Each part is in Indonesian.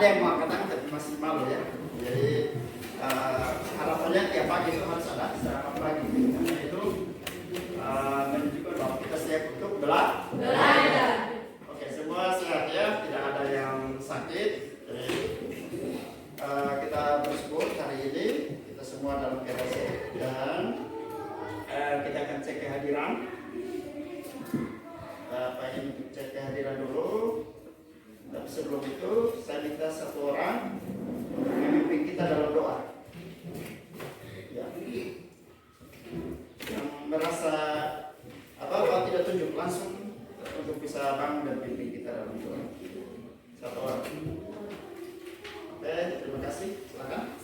ada yang mau angkat tangan tapi masih malu ya. Jadi harapannya tiap pagi itu harus ada sarapan pagi. Karena itu menunjukkan bahwa kita siap untuk belajar. Oke, semua sehat ya, tidak ada yang sakit. Jadi kita bersyukur hari ini kita semua dalam keadaan sehat dan kita akan cek kehadiran. Pengen cek kehadiran dulu. Tapi sebelum itu saya minta satu orang memimpin kita dalam doa. Ya. Yang merasa apa tidak tunjuk langsung untuk bisa bangun dan pimpin kita dalam doa. Satu orang. Oke, terima kasih. Silakan.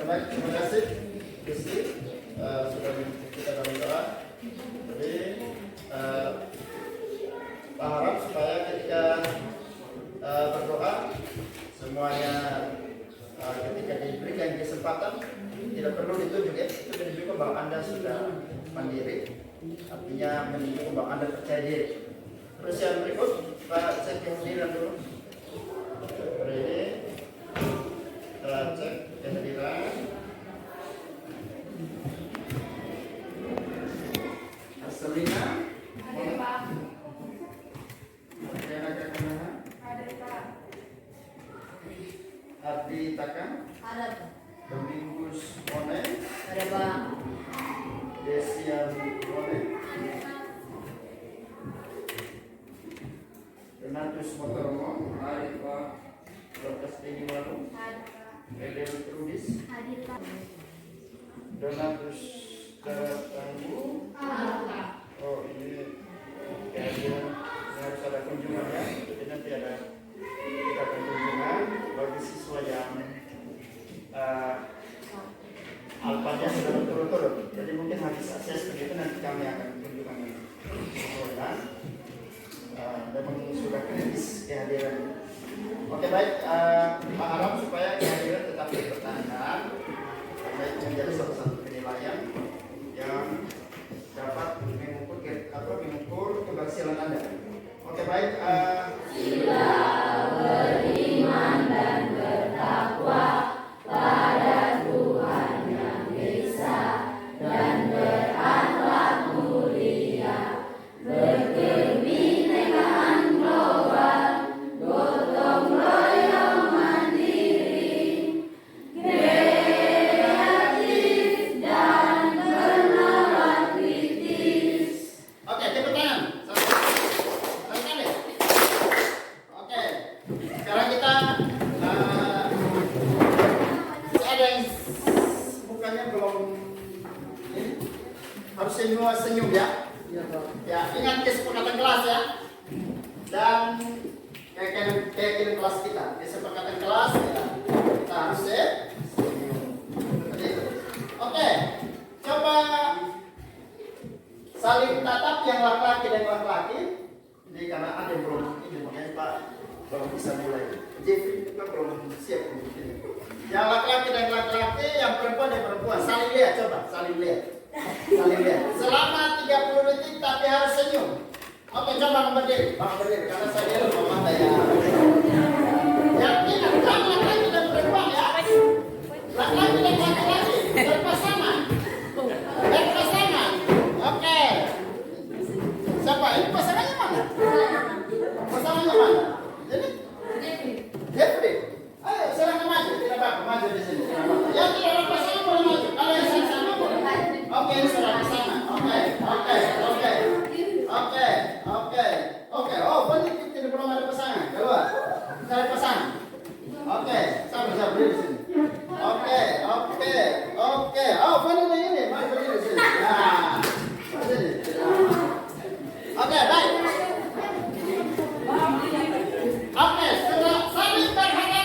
Baik, terima kasih Gusti sudah memimpin kita dalam doa. Jadi Pak harap supaya ketika berdoa semuanya ketika diberikan kesempatan tidak perlu ditunjuk ya, itu menunjukkan bahwa Anda sudah mandiri, artinya menunjukkan bahwa Anda percaya diri. Terus yang berikut Pak cek kehadiran dulu. Ini kita cek kehadiran. Selina, ada Pak. Ada Pak. Ardi Taka, Ada Pak. Domingus Mone, Ada Pak. Desian Mone, Renatus Motoromo, ada Pak. Lokas Tinggi Walu, Ada Pak. Edel Trudis, Hadir Pak. Donatus Tanggu. Oh ini kehadiran harus ada kunjungan ya. Jadi nanti ada kita akan kunjungan bagi siswa yang alfanya sudah berturut-turut. Jadi mungkin habis akses begitu nanti kami akan kunjungan dan memang sudah kritis kehadiran. Oke baik, Pak harap supaya kehadiran tetap dipertahankan karena itu menjadi salah satu penilaian yang dapat mengukur keberhasilan Anda. Oke baik. Sila beriman dan bertakwa pada Tuhan yang Esa dan berakhlak mulia, berkebinekaan global, gotong royong mandiri, kreatif dan bernalar kritis. Oke, tepuk tangan. Sekali. Oke. Sekarang kita ada yang bukannya belum ini, harus senyum ya. Ya, ingat kesepakatan kelas ya. Dan keyakinan kelas kita, kesepakatan kelas ya. Kita harus senyum. Seperti itu. Oke. Coba saling tatap yang laki-laki dan laki-laki. Ini karena ada yang belum ini makanya Pak belum bisa mulai. Jeffrey juga belum siap untuk ini. Yang laki-laki dan laki-laki, yang perempuan dan perempuan. Saling lihat, coba saling lihat. Saling lihat. Selama 30 detik tapi harus senyum. Oke, coba berdiri. Bang berdiri karena saya lihat mata ya. Yang ingat kan laki-laki dan perempuan ya. Laki-laki dan laki-laki berpasangan. Berpasangan. Oke. Siapa? Ini pasangannya mana? Pasangannya mana? Jadi? Jeffrey. Ayo, silakan maju. Tidak apa-apa, maju di sini. Yang tidak berpasangan boleh maju. Kalau yang sama boleh. Oke, ini sudah bersama. Oke. Oh, benar tidak belum ada pasangan. Keluar. Cari pasangan. Oke, sabar di sini. Oke. Oh, benar ini. Mari berdiri di sini. Nah. Oke, baik. Oke, setelah saling berhadapan.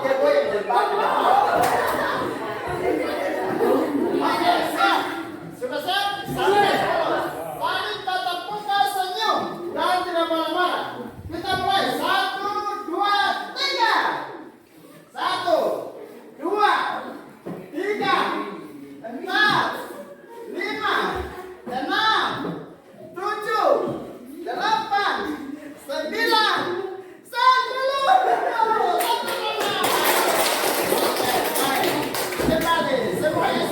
Oke, gue yang debat. Oke, siap. Sudah siap? Sampai dulu. Tarik tatap muka, senyum dan tidak marah-marah. Kita mulai. 1, 2, 3. 1, 2, 3, 4, 5, 6, 7, 8, 9, 10. Kembali, semuanya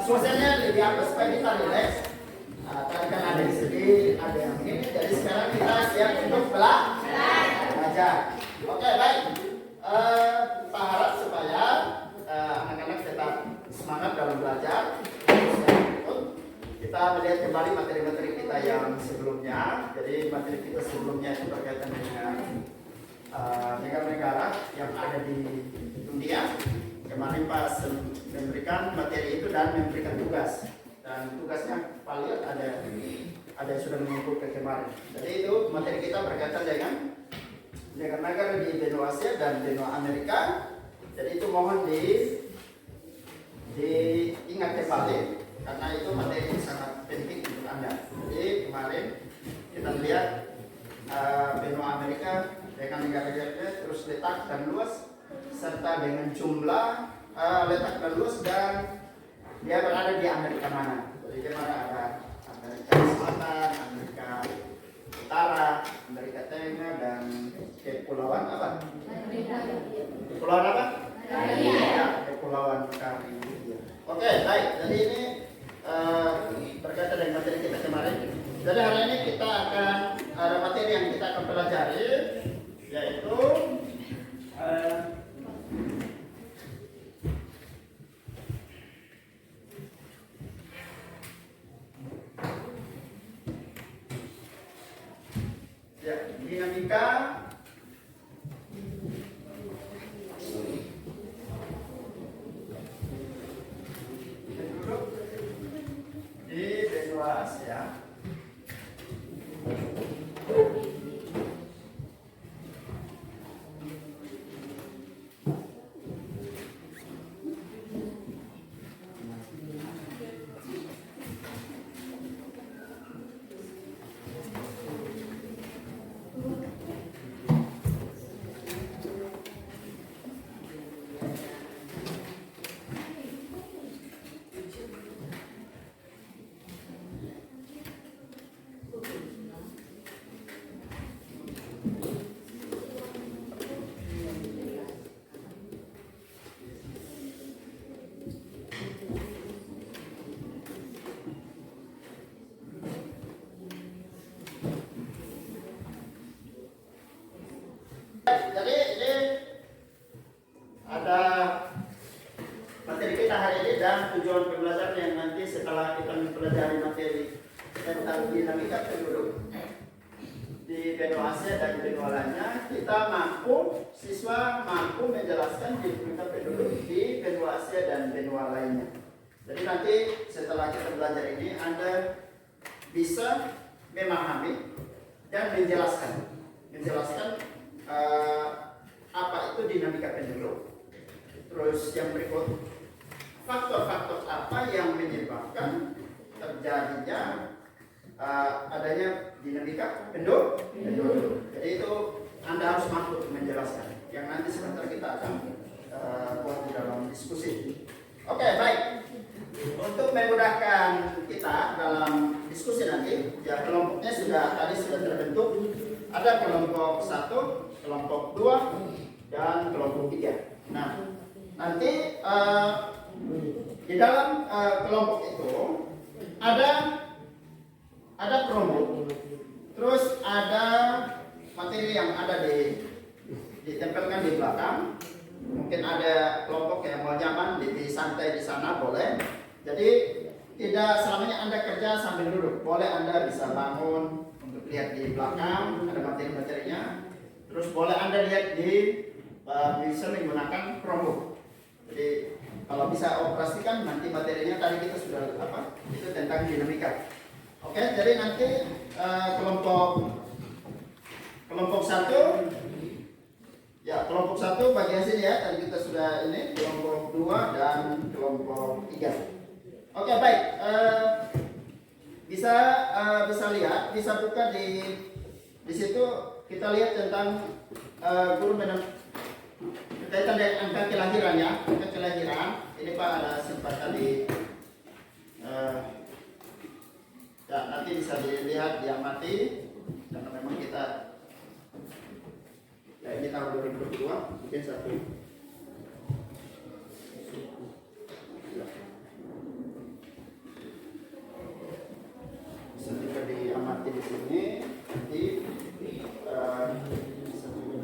suasananya lebih apa supaya kita relax. Tadi kan ada yang sedih, ada yang ini. Jadi sekarang kita siap untuk belajar. Oke, baik. Kita harap supaya anak-anak tetap semangat dalam belajar. Kita melihat kembali materi-materi kita yang sebelumnya. Jadi materi kita sebelumnya itu berkaitan dengan negara-negara yang ada di dunia. Kemarin pas memberikan materi itu dan memberikan tugas. Dan tugasnya Pak lihat ada yang sudah mengumpul ke kemarin. Jadi itu materi kita berkaitan dengan negara-negara di benua Asia dan benua Amerika. Jadi itu mohon diingat kembali karena itu materi yang sangat penting untuk Anda. Jadi kemarin kita lihat benua Amerika dengan negara-negaranya terus letak dan luas serta dengan jumlah letak dan luas dan dia berada di Amerika mana. Jadi di mana ada Amerika Selatan, Amerika Utara, Amerika Tengah dan kepulauan apa? Kepulauan apa? Ya, kepulauan Karibia. Oke, baik. Jadi ini berkaitan dengan materi kita kemarin. Jadi hari ini kita akan ada materi yang kita akan pelajari yaitu dinamika penduduk di benua Asia. Jadi ini ada materi kita hari ini dan tujuan pembelajaran yang nanti setelah kita mempelajari materi tentang dinamika penduduk di benua Asia dan benua lainnya, siswa mampu menjelaskan dinamika penduduk di benua Asia dan benua lainnya. Jadi nanti setelah kita belajar ini Anda bisa memahami dan menjelaskan apa itu dinamika penduduk. Terus yang berikut, faktor-faktor apa yang menyebabkan terjadinya adanya dinamika penduduk. Jadi itu Anda harus mampu menjelaskan. Yang nanti sebentar kita akan buat di dalam diskusi. Oke, baik. Untuk memudahkan kita dalam diskusi nanti, ya kelompoknya tadi sudah terbentuk. Ada kelompok 1, kelompok 2, dan kelompok 3. Nah, nanti di dalam kelompok itu ada kelompok, terus ada materi yang ada ditempelkan di belakang. Mungkin ada kelompok yang mau nyaman di santai di sana boleh. Jadi tidak selamanya Anda kerja sambil duduk, boleh Anda bisa bangun untuk lihat di belakang ada materi-materinya. Terus boleh Anda lihat bisa menggunakan Chromebook. Jadi kalau bisa operasikan nanti materinya tadi kita sudah itu tentang dinamika. Oke, jadi nanti kelompok kelompok 1. Ya, kelompok 1 bagian sini ya. Tadi kita sudah ini kelompok 2 dan kelompok 3. Oke, baik. Bisa lihat, bisa buka di situ kita lihat tentang guru berkaitan dengan angka kelahiran ya, angka kelahiran. Ini Pak ada sempat tadi ya, nanti bisa dilihat diamati karena memang kita ya ini tahun 2022 mungkin satu bisa juga diamati di sini nanti bisa juga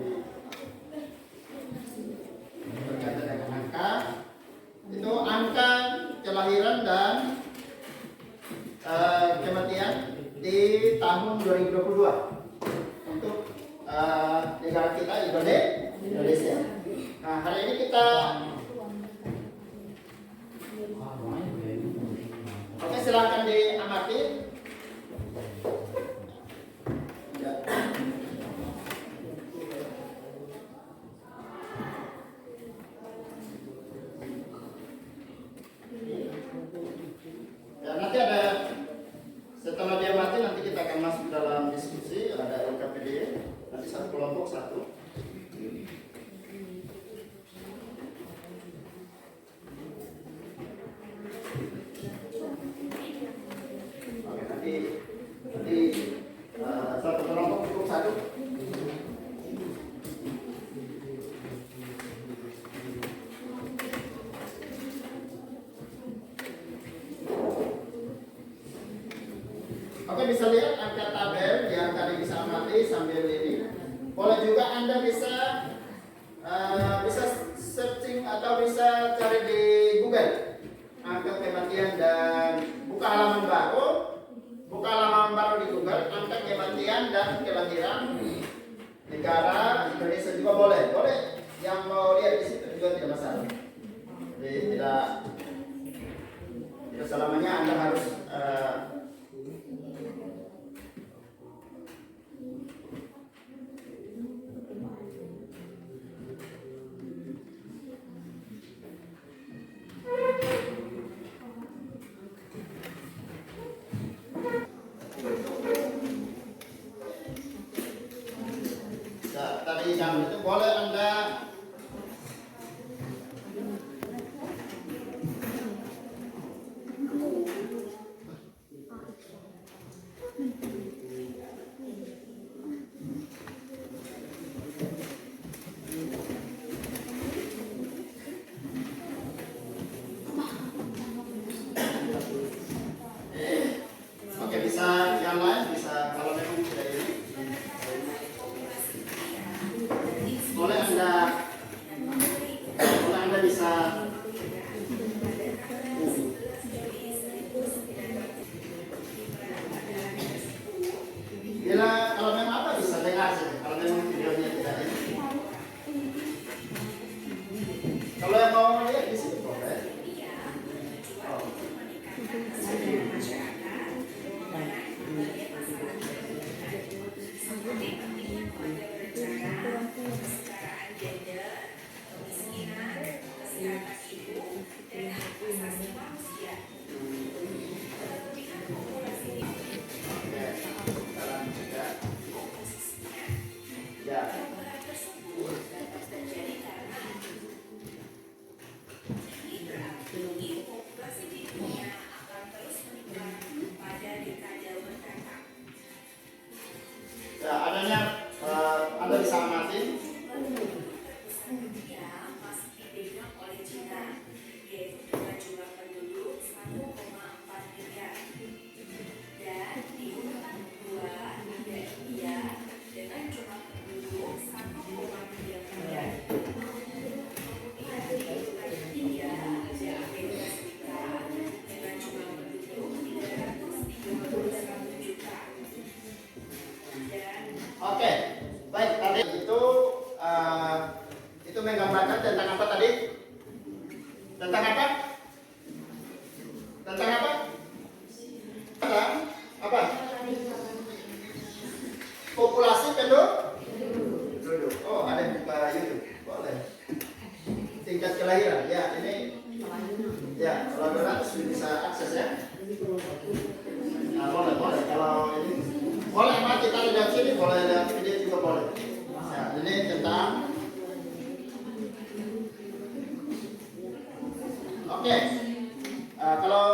berkaitan dengan angka itu angka kelahiran dan kematian di tahun 2022 untuk negara kita Indonesia. Nah, hari ini kita oke, silakan diamati. Ya. Ya, nanti ada setelah diamati nanti kita akan masuk dalam diskusi, ada LKPD nanti satu kelompok satu. Oke, nanti satu kelompok cukup satu. Oke, bisa lihat angka tabel yang tadi bisa amati sambil ini. Boleh juga Anda bisa searching atau bisa cari di Google angka kematian dan buka halaman baru di Google angka kematian dan kelahiran negara Indonesia juga boleh yang mau lihat di situ juga tidak masalah. Jadi tidak selamanya Anda harus tadi jam itu boleh Anda oke, bisa yang lain bisa kalau memang tidak ini boleh Anda bisa bila kalau memang apa bisa dengar saja kalau memang videonya tidak ini. Kalau yang mau lihat di sini boleh. Oh. Ya. Ya, adanya Anda bisa amati. Oke, baik, tadi itu menggambarkan tentang apa tadi? Tentang apa? Tentang apa? Tentang apa? Populasi Oke. Kalau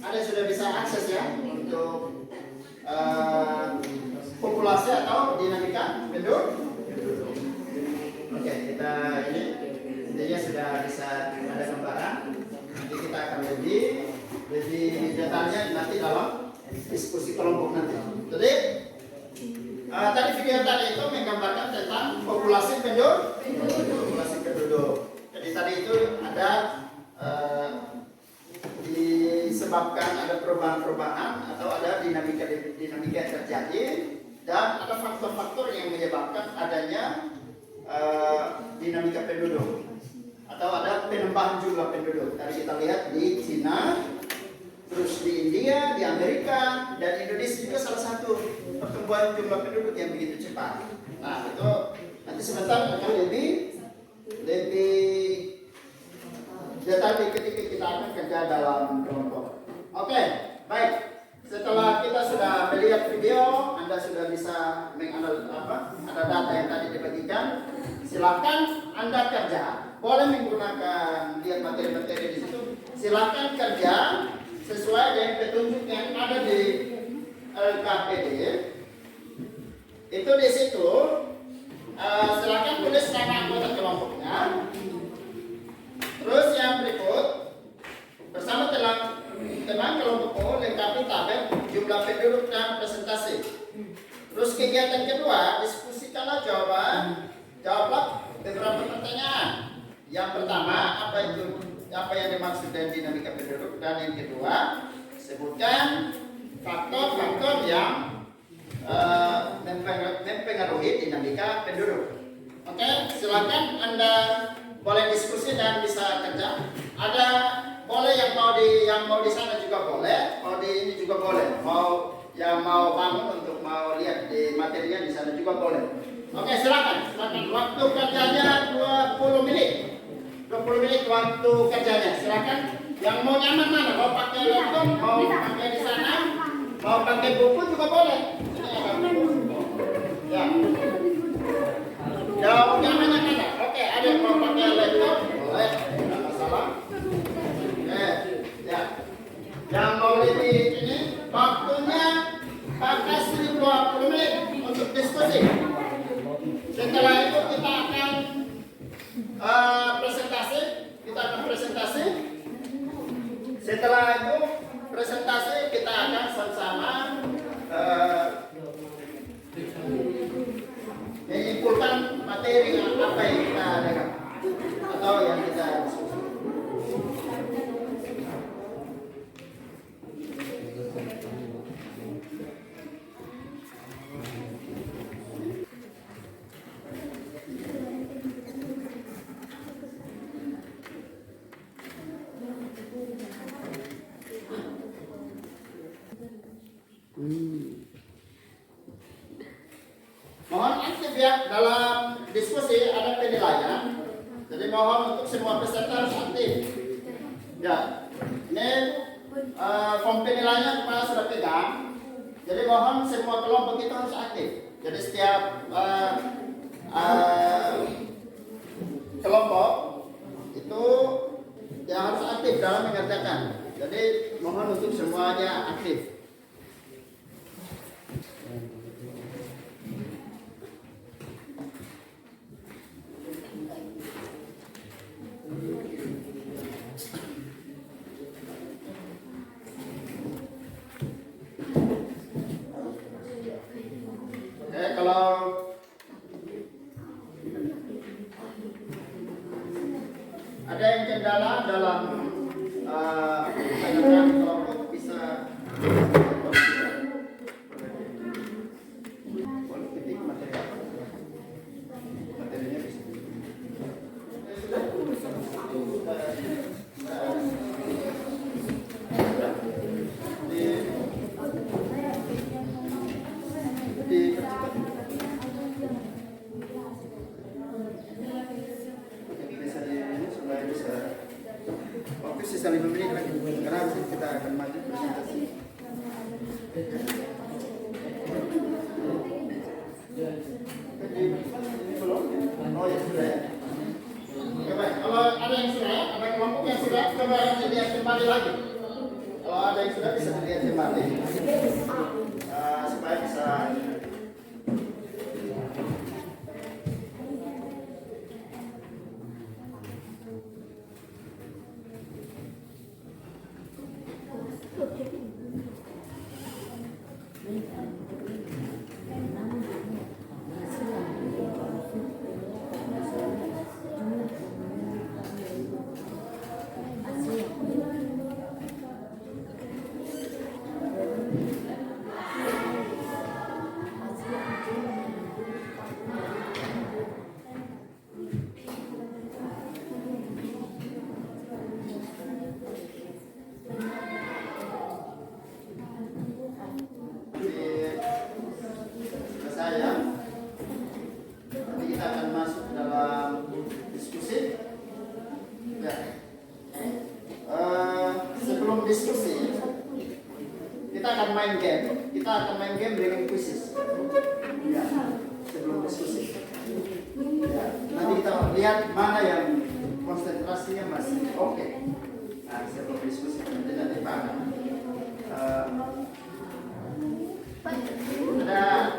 ada sudah bisa akses ya untuk populasi atau dinamika penduduk. Oke, kita ini intinya sudah bisa ada gambaran. Nanti kita akan lebih detailnya nanti dalam diskusi kelompok nanti. Jadi tadi video tadi itu menggambarkan tentang populasi penduduk. Populasi penduduk. Jadi tadi itu ada disebabkan ada perubahan-perubahan atau ada dinamika yang terjadi dan ada faktor-faktor yang menyebabkan adanya dinamika penduduk atau ada penambahan jumlah penduduk. Tadi kita lihat di Cina, terus di India, di Amerika, dan Indonesia juga salah satu pertumbuhan jumlah penduduk yang begitu cepat. Nah itu nanti sebentar akan lebih detail ketika kita akan kerja dalam kelompok. Oke, baik. Setelah kita sudah melihat video, Anda sudah bisa menganalisis ada data yang tadi dibagikan. Silakan Anda kerja. Boleh menggunakan lihat materi-materi di situ. Silakan kerja sesuai dengan petunjuk yang ada di LKPD. Itu di situ. Silakan tulis nama anggota kelompoknya. Terus yang berikut, bersama teman kelompok lengkapi tabel jumlah penduduk dan presentasi. Terus kegiatan kedua, diskusikanlah jawablah beberapa pertanyaan. Yang pertama, apa yang dimaksud dengan dinamika penduduk, dan yang kedua, sebutkan faktor-faktor yang mempengaruhi dinamika penduduk. Oke, silakan Anda boleh diskusi dan bisa kerja. Ada boleh yang mau di sana juga boleh, mau di ini juga boleh, yang mau bangun untuk mau lihat di materinya di sana juga boleh. Oke, silakan. Waktu kerjanya 20 menit. 20 menit waktu kerjanya. Silakan. Yang mau nyaman mana? Mau pakai laptop, mau pakai di sana, mau pakai buku juga boleh. Ya. Yang nyamannya mana? Oke, ada yang mau pakai laptop, boleh. Tidak masalah. Ya. Yang mau lebih ini, waktunya pakai 20 menit untuk diskusi. Setelah itu kita akan presentasi. Setelah itu presentasi kita akan sama-sama menyimpulkan materi yang apa yang kita adakan atau yang kita diskusi. Mohon aktif ya dalam diskusi, ada penilaian. Jadi mohon untuk semua peserta harus aktif. Ya, ini form penilaiannya kepala sudah pegang. Jadi mohon semua kelompok kita harus aktif. Jadi setiap kelompok itu yang harus aktif dalam mengerjakan. Jadi mohon untuk semuanya aktif. Kalau ada yang kendala dalam mengerjakan kelompok bisa ketik materinya bisa. Waktu sisa 5 menit lagi karena kita akan maju presentasi. Ini belum? Oh ya sudah ya. Oke, baik. Kalau ada yang sudah, ada kelompok yang sudah coba dilihat kembali lagi. Kalau ada yang sudah bisa dilihat kembali, supaya bisa. Saya, nanti kita akan masuk dalam diskusi. Ya. Sebelum diskusi, kita akan main game. Kita akan main game dengan quizzes. Ya. Sebelum diskusi. Ya. Nanti kita lihat mana yang konsentrasinya masih oke. Nah, sebelum diskusi nanti Pak. Ada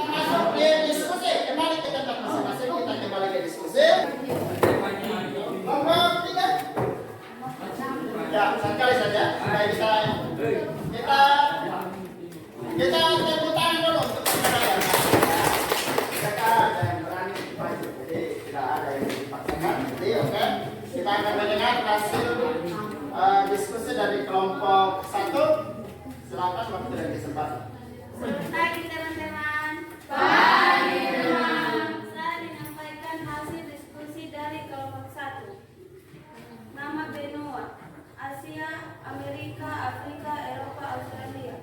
masuk ke diskusi, kembali ke tempat masing-masing, kita kembali ke diskusi. Monggo tiga. Ya, sekali saja. Supaya bisa kita tepuk tangan dulu untuk saudara yang ada yang berani maju. Jadi tidak ada yang dipaksakan. Jadi oke, kita akan mendengar hasil diskusi dari kelompok 1. Silakan waktu dan kesempatan. Selamat pagi teman-teman. Pagi, teman. Saya menyampaikan hasil diskusi dari kelompok 1. Nama benua: Asia, Amerika, Afrika, Eropa, Australia.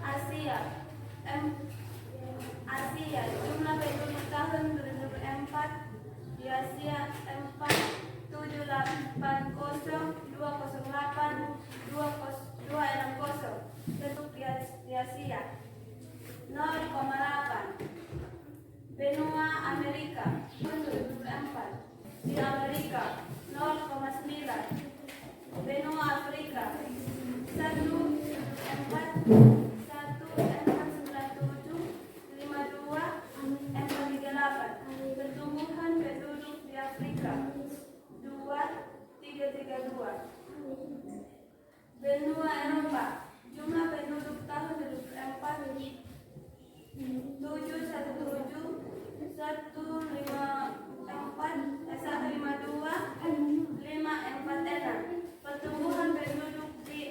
Asia, jumlah penduduk tahun 2004 di Asia 4780208 penduduk di Asia 0,8. Benua Amerika 2004 di Amerika 0,9. Benua Afrika 1,497,52,438. Pertumbuhan penduduk di Afrika 2,332. Benua Eropa, jumlah penduduk tahun 2004 752,546. Pertumbuhan penduduk di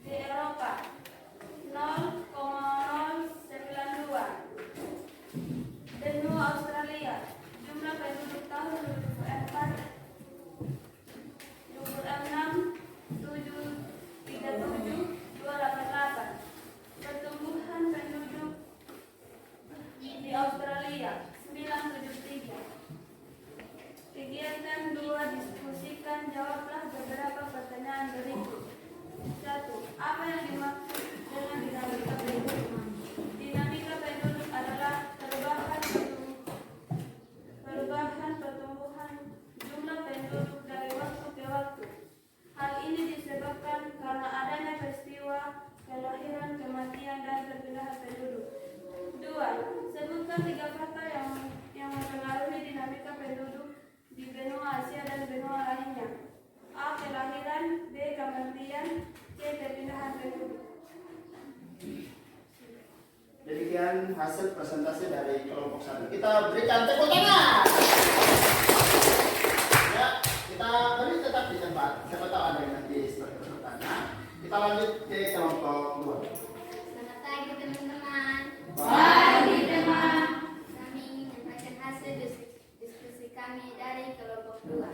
Eropa 0,092. Benua Australia, jumlah penduduk tahun 2004 26,737,288. Pertumbuhan penduduk di Australia 973. Kegiatan 2, diskusikan, jawablah beberapa pertanyaan berikut. 1. Apa yang dimaksud dengan dinamika penduduk? Dinamika penduduk adalah perubahan pertumbuhan jumlah penduduk dari waktu ke waktu. Hal ini disebabkan karena adanya peristiwa kelahiran, kematian, dan perpindahan penduduk. 2. Sebutkan 3 faktor yang mempengaruhi dinamika penduduk di benua Asia dan benua lainnya. A. Kelahiran, B. Kematian, C. Perpindahan penduduk. Demikian hasil presentasi dari kelompok 1. Kita berikan tepuk tangan. Ya, kita beri tetap di tempat. Siapa tahu ada yang nanti setelah bertanya. Kita lanjut ke kelompok 2. Selamat pagi teman-teman. Pagi teman. Kami ingin menyampaikan hasil diskusi kami dari kelompok 2.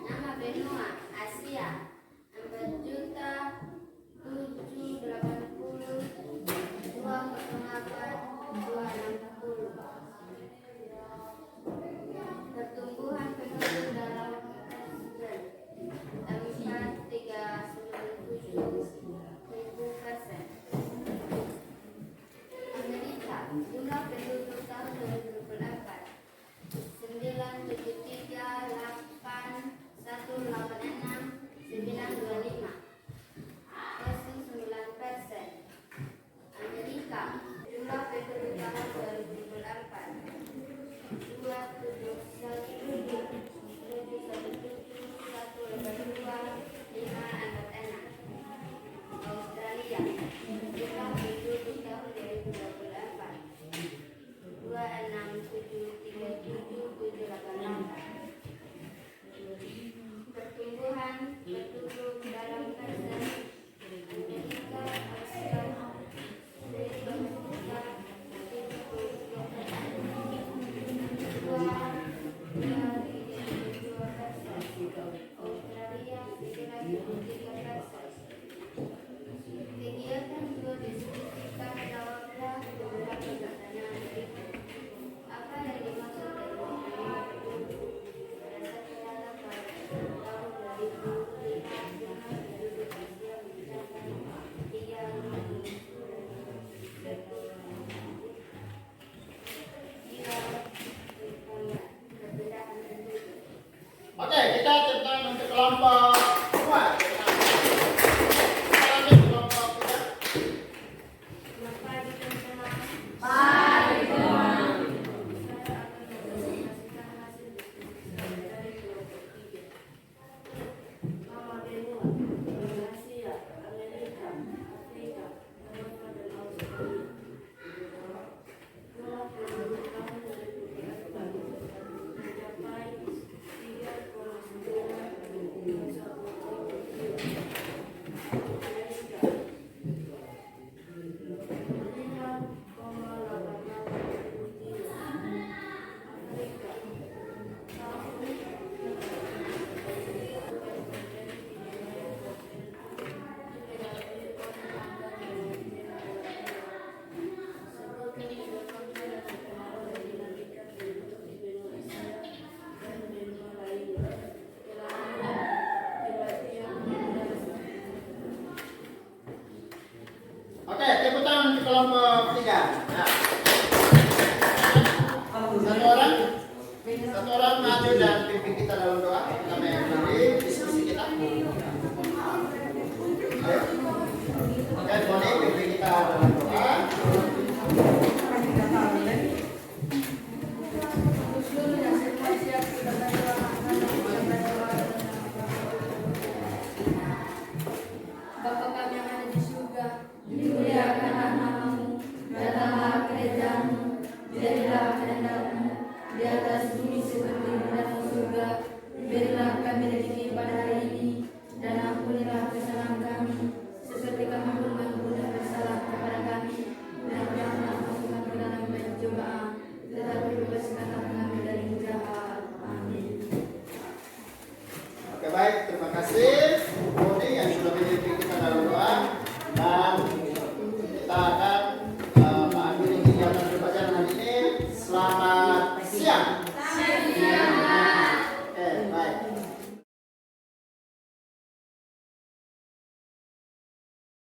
Nama benua Asia 4.780,208,260. Pertumbuhan penduduk dalam 4,397 kelompok 3. Nah. Satu orang maju dan pimpin kita dalam doa. Kita mengakhiri diskusi kita. Dan boleh pimpin kita dalam doa. Bapa kami yang ada di surga, dimuliakanlah namamu, datanglah kerajaanmu, jadilah kehendakmu di atas bumi seperti di dalam surga. Berilah kami rezeki pada hari ini, dan ampunilah kesalahan kami, seperti kami pun mengampuni yang bersalah kepada kami. Dan janganlah masukkan ke dalam pencobaan, tetapi bebaskanlah kami dari yang jahat. Amin. Oke, baik, terima kasih Budi yang sudah memimpin kita dalam doa, dan kita akan mengakhiri kegiatan pembacaan hari ini. Selamat siang.